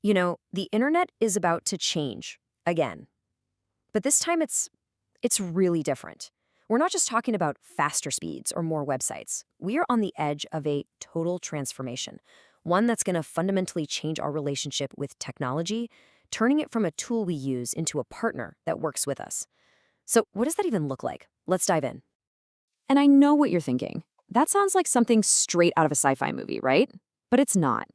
The internet is about to change again. But this time it's really different. We're not just talking about faster speeds or more websites. We are on the edge of a total transformation, one that's going to fundamentally change our relationship with technology, turning it from a tool we use into a partner that works with us. So, what does that even look like? Let's dive in. And I know what you're thinking. That sounds like something straight out of a sci-fi movie, right? But it's not.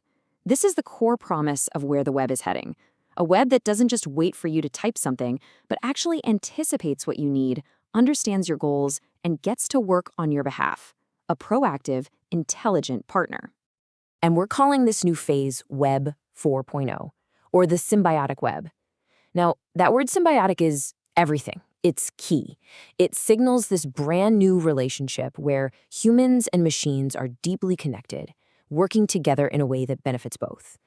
This is the core promise of where the web is heading. A web that doesn't just wait for you to type something, but actually anticipates what you need, understands your goals, and gets to work on your behalf. A proactive, intelligent partner. And we're calling this new phase Web 4.0, or the symbiotic web. Now, that word symbiotic is everything. It's key. It signals this brand new relationship where humans and machines are deeply connected, working together in a way that benefits both.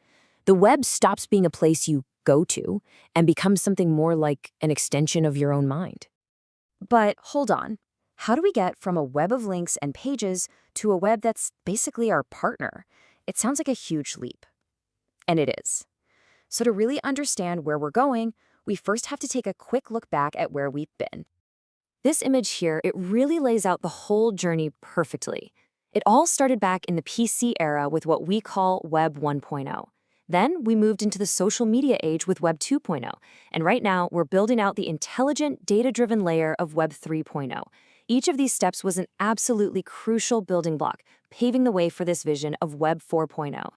The web stops being a place you go to and becomes something more like an extension of your own mind. But hold on. How do we get from a web of links and pages to a web that's basically our partner? It sounds like a huge leap. And it is. So to really understand where we're going, we first have to take a quick look back at where we've been. This image here, it really lays out the whole journey perfectly. It all started back in the PC era with what we call Web 1.0. Then we moved into the social media age with Web 2.0. And right now, we're building out the intelligent, data-driven layer of Web 3.0. Each of these steps was an absolutely crucial building block, paving the way for this vision of Web 4.0.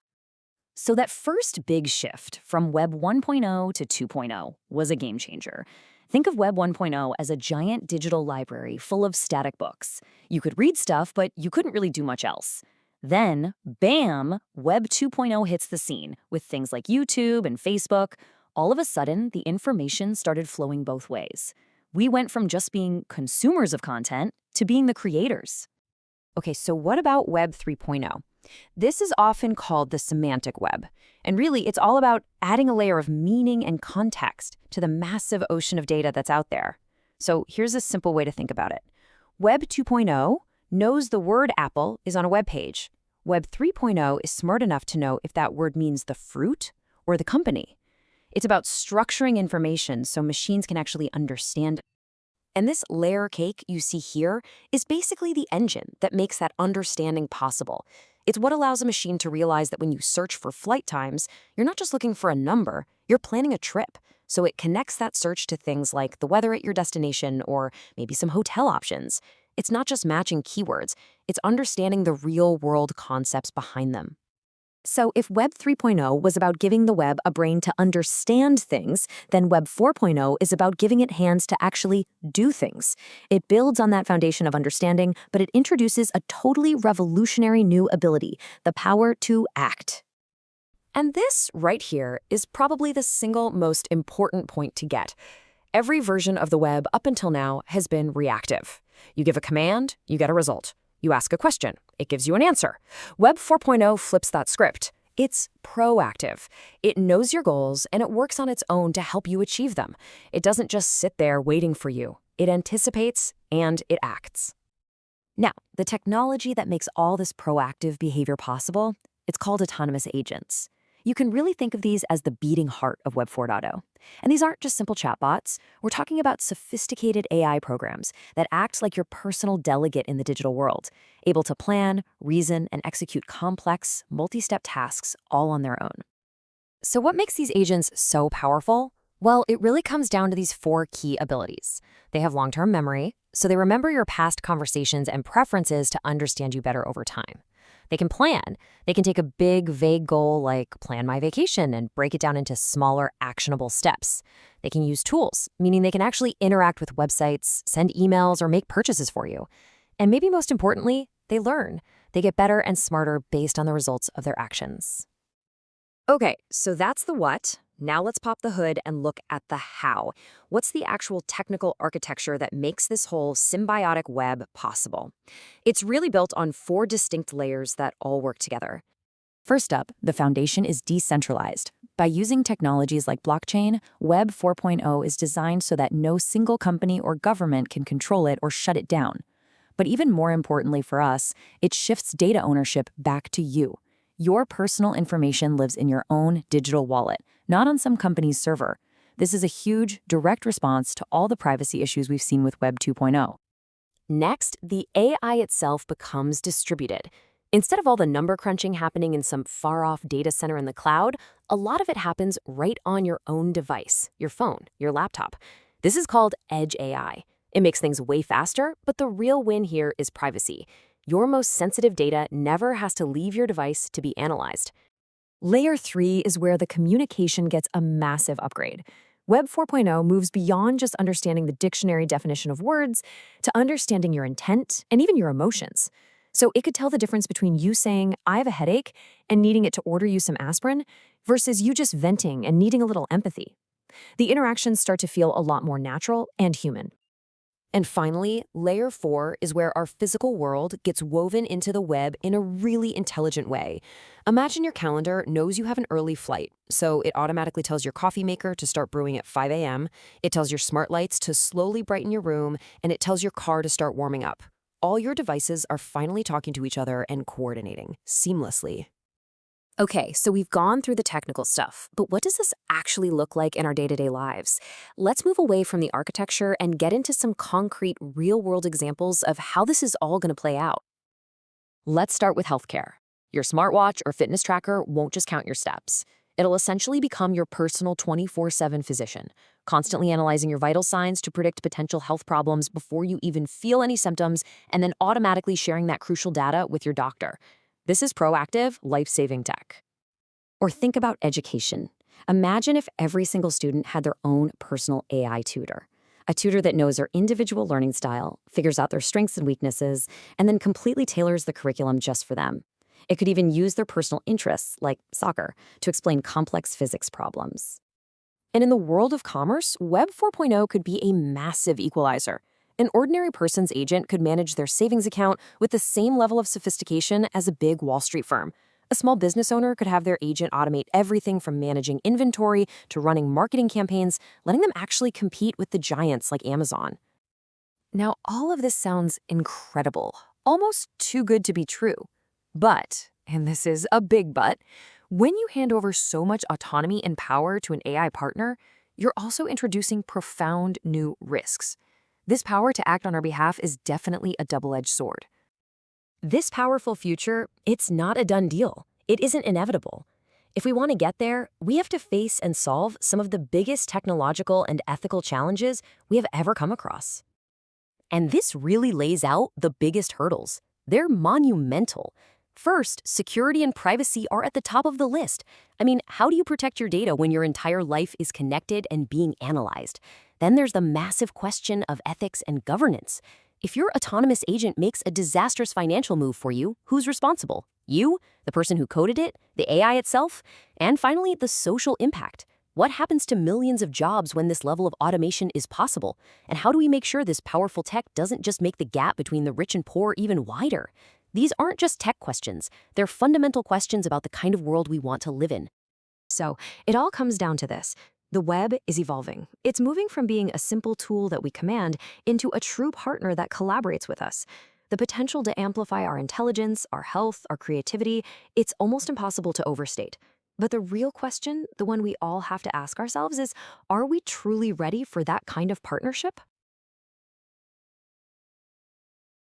So that first big shift from Web 1.0 to 2.0 was a game changer. Think of Web 1.0 as a giant digital library full of static books. You could read stuff, but you couldn't really do much else. Then, bam, Web 2.0 hits the scene with things like YouTube and Facebook. All of a sudden, the information started flowing both ways. We went from just being consumers of content to being the creators. Okay, so what about Web 3.0? This is often called the semantic web. And really, it's all about adding a layer of meaning and context to the massive ocean of data that's out there. So here's a simple way to think about it. Web 2.0 knows the word apple is on a web page. Web 3.0 is smart enough to know if that word means the fruit or the company. It's about structuring information so machines can actually understand it. And this layer cake you see here is basically the engine that makes that understanding possible. It's what allows a machine to realize that when you search for flight times, you're not just looking for a number, you're planning a trip. So it connects that search to things like the weather at your destination or maybe some hotel options. It's not just matching keywords, it's understanding the real-world concepts behind them. So if Web 3.0 was about giving the web a brain to understand things, then Web 4.0 is about giving it hands to actually do things. It builds on that foundation of understanding, but it introduces a totally revolutionary new ability, the power to act. And this right here is probably the single most important point to get. Every version of the web up until now has been reactive. You give a command, you get a result. You ask a question, it gives you an answer. Web 4.0 flips that script. It's proactive. It knows your goals and it works on its own to help you achieve them. It doesn't just sit there waiting for you. It anticipates and it acts. Now, the technology that makes all this proactive behavior possible, it's called autonomous agents. You can really think of these as the beating heart of Web 4.0. And these aren't just simple chatbots. We're talking about sophisticated AI programs that act like your personal delegate in the digital world, able to plan, reason, and execute complex, multi-step tasks all on their own. So what makes these agents so powerful? Well, it really comes down to these 4 key abilities. They have long-term memory, so they remember your past conversations and preferences to understand you better over time. They can plan. They can take a big, vague goal like plan my vacation and break it down into smaller, actionable steps. They can use tools, meaning they can actually interact with websites, send emails, or make purchases for you. And maybe most importantly, they learn. They get better and smarter based on the results of their actions. Okay, so that's the what. Now let's pop the hood and look at the how. What's the actual technical architecture that makes this whole symbiotic web possible? It's really built on 4 distinct layers that all work together. First up, the foundation is decentralized. By using technologies like blockchain, Web 4.0 is designed so that no single company or government can control it or shut it down. But even more importantly for us, it shifts data ownership back to you. Your personal information lives in your own digital wallet, not on some company's server. This is a huge, direct response to all the privacy issues we've seen with Web 2.0. Next, the AI itself becomes distributed. Instead of all the number crunching happening in some far-off data center in the cloud, a lot of it happens right on your own device, your phone, your laptop. This is called Edge AI. It makes things way faster, but the real win here is privacy. Your most sensitive data never has to leave your device to be analyzed. Layer 3 is where the communication gets a massive upgrade. Web 4.0 moves beyond just understanding the dictionary definition of words to understanding your intent and even your emotions. So it could tell the difference between you saying, I have a headache, and needing it to order you some aspirin, versus you just venting and needing a little empathy. The interactions start to feel a lot more natural and human. And finally, layer 4 is where our physical world gets woven into the web in a really intelligent way. Imagine your calendar knows you have an early flight, so it automatically tells your coffee maker to start brewing at 5 a.m., it tells your smart lights to slowly brighten your room, and it tells your car to start warming up. All your devices are finally talking to each other and coordinating seamlessly. Okay, so we've gone through the technical stuff, but what does this actually look like in our day-to-day lives? Let's move away from the architecture and get into some concrete, real-world examples of how this is all going to play out. Let's start with healthcare. Your smartwatch or fitness tracker won't just count your steps. It'll essentially become your personal 24/7 physician, constantly analyzing your vital signs to predict potential health problems before you even feel any symptoms, and then automatically sharing that crucial data with your doctor. This is proactive, life-saving tech. Or think about education. Imagine if every single student had their own personal AI tutor. A tutor that knows their individual learning style, figures out their strengths and weaknesses, and then completely tailors the curriculum just for them. It could even use their personal interests, like soccer, to explain complex physics problems. And in the world of commerce, Web 4.0 could be a massive equalizer. An ordinary person's agent could manage their savings account with the same level of sophistication as a big Wall Street firm. A small business owner could have their agent automate everything from managing inventory to running marketing campaigns, letting them actually compete with the giants like Amazon. Now, all of this sounds incredible, almost too good to be true. But, and this is a big but, when you hand over so much autonomy and power to an AI partner, you're also introducing profound new risks. This power to act on our behalf is definitely a double-edged sword. This powerful future, it's not a done deal. It isn't inevitable. If we want to get there, we have to face and solve some of the biggest technological and ethical challenges we have ever come across. And this really lays out the biggest hurdles. They're monumental. First, security and privacy are at the top of the list. I mean, how do you protect your data when your entire life is connected and being analyzed? Then there's the massive question of ethics and governance. If your autonomous agent makes a disastrous financial move for you, who's responsible? You, the person who coded it, the AI itself? And finally, the social impact. What happens to millions of jobs when this level of automation is possible? And how do we make sure this powerful tech doesn't just make the gap between the rich and poor even wider? These aren't just tech questions. They're fundamental questions about the kind of world we want to live in. So it all comes down to this. The web is evolving. It's moving from being a simple tool that we command into a true partner that collaborates with us. The potential to amplify our intelligence, our health, our creativity, it's almost impossible to overstate. But the real question, the one we all have to ask ourselves is, are we truly ready for that kind of partnership?